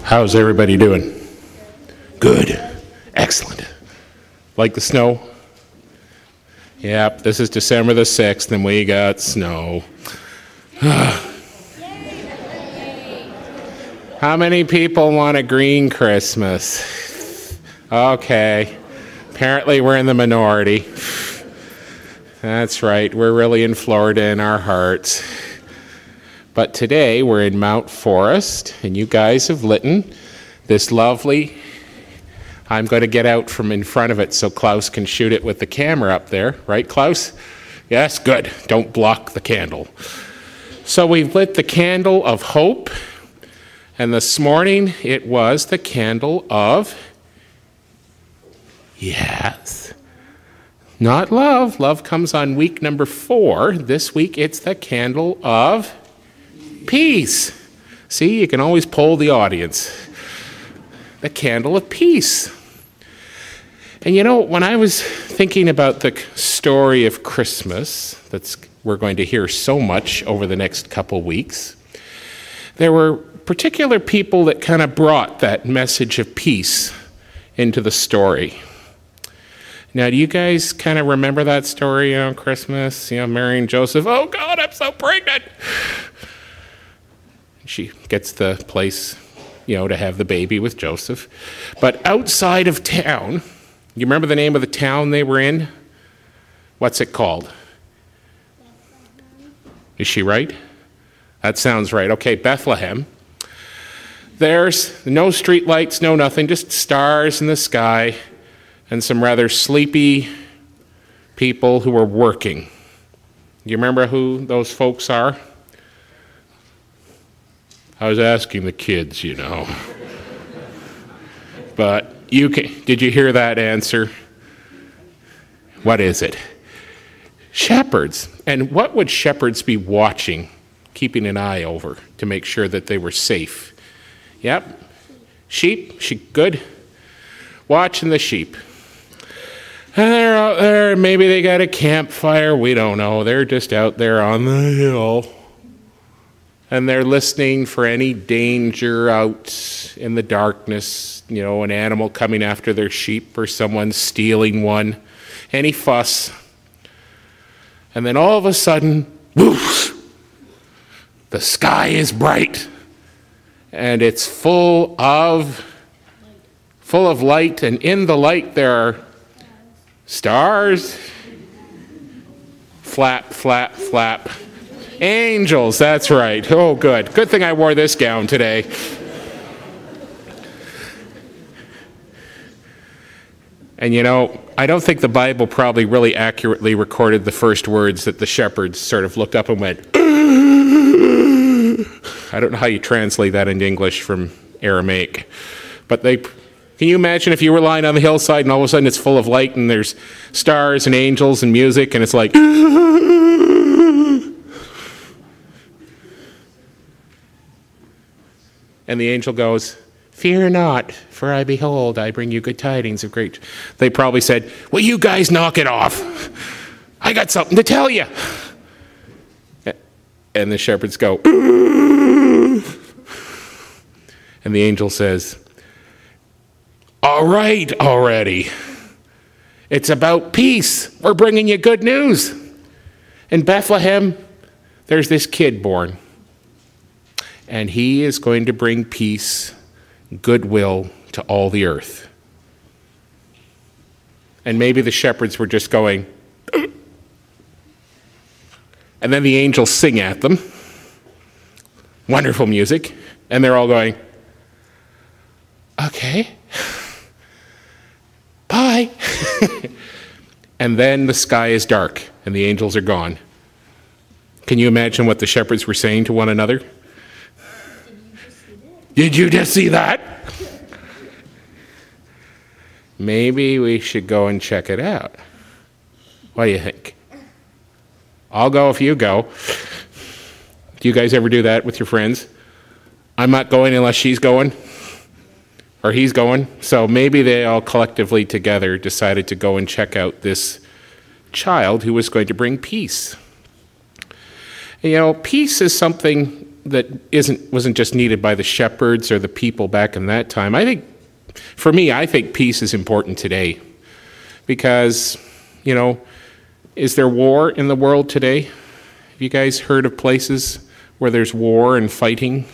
How's everybody doing? Good. Excellent. Like the snow? Yep, this is December the 6th and we got snow. How many people want a green Christmas? Okay. Apparently we're in the minority. That's right, we're really in Florida in our hearts. But today we're in Mount Forest, and you guys have lit this lovely, I'm going to get out from in front of it so Klaus can shoot it with the camera up there. Right, Klaus? Yes, good. Don't block the candle. So we've lit the candle of hope, and this morning it was the candle of, yes, not love. Love comes on week number 4. This week it's the candle of peace. See, you can always poll the audience. The candle of peace. And you know, when I was thinking about the story of Christmas, we're going to hear so much over the next couple weeks, there were particular people that kind of brought that message of peace into the story. Now, do you guys kind of remember that story on Christmas? Mary and Joseph, oh God, I'm so pregnant. She gets the place, to have the baby with Joseph. But outside of town, you remember the name of the town they were in? What's it called? Is she right? That sounds right. Okay, Bethlehem. There's no street lights, no nothing, just stars in the sky and some rather sleepy people who are working. You remember who those folks are? I was asking the kids, But did you hear that answer? What is it? Shepherds. And what would shepherds be watching, keeping an eye over to make sure that they were safe? Yep. Sheep. Good. Watching the sheep. And they're out there, maybe they got a campfire, we don't know. They're just out there on the hill. And they're listening for any danger out in the darkness, an animal coming after their sheep or someone stealing one, any fuss. And then all of a sudden, whoosh, the sky is bright and it's full of light, and in the light there are stars, flap, flap, flap. Angels, that's right. Oh, good. Good thing I wore this gown today. And I don't think the Bible probably really accurately recorded the first words that the shepherds sort of looked up and went, I don't know how you translate that into English from Aramaic. But can you imagine if you were lying on the hillside and all of a sudden it's full of light and there's stars and angels and music and it's like, and the angel goes, fear not, for I behold, I bring you good tidings of great. They probably said, will you guys knock it off? I got something to tell you. And the shepherds go, and the angel says, all right already. It's about peace. We're bringing you good news. In Bethlehem, there's this kid born. And he is going to bring peace, goodwill to all the earth. And maybe the shepherds were just going, and then the angels sing at them. Wonderful music. And they're all going, okay, bye. And then the sky is dark and the angels are gone. Can you imagine what the shepherds were saying to one another? Did you just see that? Maybe we should go and check it out. What do you think? I'll go if you go. Do you guys ever do that with your friends? I'm not going unless she's going or he's going. So maybe they all collectively together decided to go and check out this child who was going to bring peace. Peace is something that wasn't just needed by the shepherds or the people back in that time. For me, I think peace is important today because, is there war in the world today? Have you guys heard of places where there's war and fighting?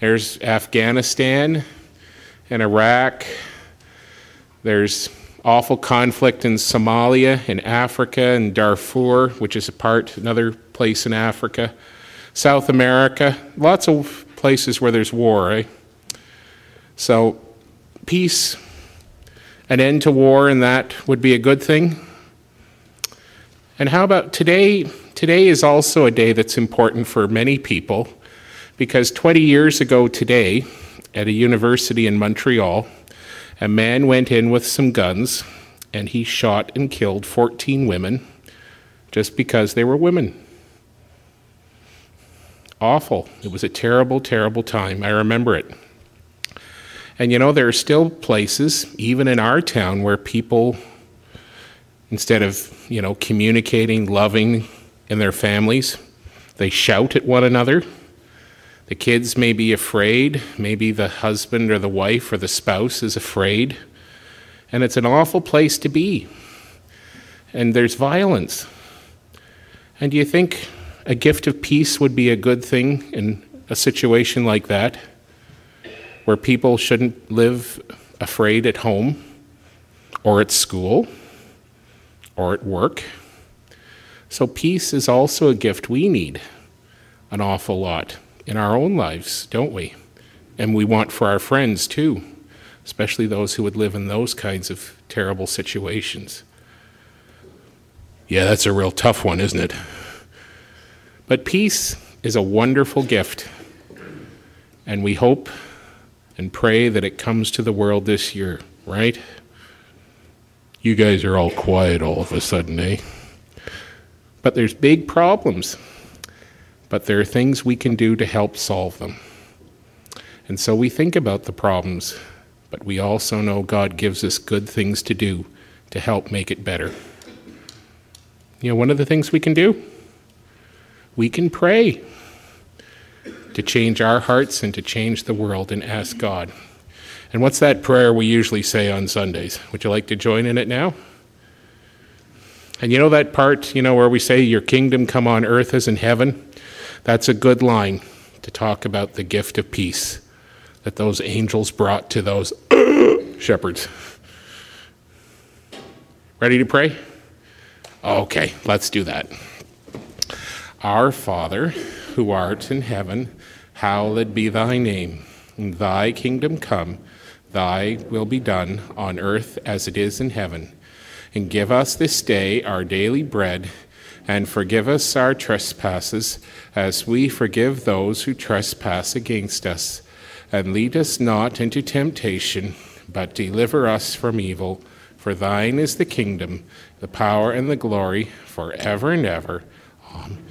There's Afghanistan and Iraq. There's awful conflict in Somalia, in Africa, and Darfur, which is another place in Africa. South America, lots of places where there's war, eh? So peace, an end to war, and that would be a good thing. And how about today? Today is also a day that's important for many people because 20 years ago today, at a university in Montreal, a man went in with some guns and he shot and killed 14 women just because they were women. Awful. It was a terrible, terrible time. I remember it. And there are still places, even in our town, where people, instead of, communicating, loving in their families, they shout at one another. The kids may be afraid. Maybe the husband or the wife or the spouse is afraid. And it's an awful place to be. And there's violence. And do you think a gift of peace would be a good thing in a situation like that, where people shouldn't live afraid at home or at school or at work? So peace is also a gift we need an awful lot in our own lives, don't we? And we want for our friends too, especially those who would live in those kinds of terrible situations. Yeah, that's a real tough one, isn't it? But peace is a wonderful gift, and we hope and pray that it comes to the world this year, right? You guys are all quiet all of a sudden, eh? But there's big problems, but there are things we can do to help solve them. And so we think about the problems, but we also know God gives us good things to do to help make it better. One of the things we can do, we can pray to change our hearts and to change the world and ask God. And what's that prayer we usually say on Sundays? Would you like to join in it now? And that part, where we say, your kingdom come on earth as in heaven? That's a good line to talk about the gift of peace that those angels brought to those shepherds. Ready to pray? Okay, let's do that. Our Father, who art in heaven, hallowed be thy name. Thy kingdom come, thy will be done on earth as it is in heaven. And give us this day our daily bread, and forgive us our trespasses, as we forgive those who trespass against us. And lead us not into temptation, but deliver us from evil. For thine is the kingdom, the power, and the glory, forever and ever. Amen.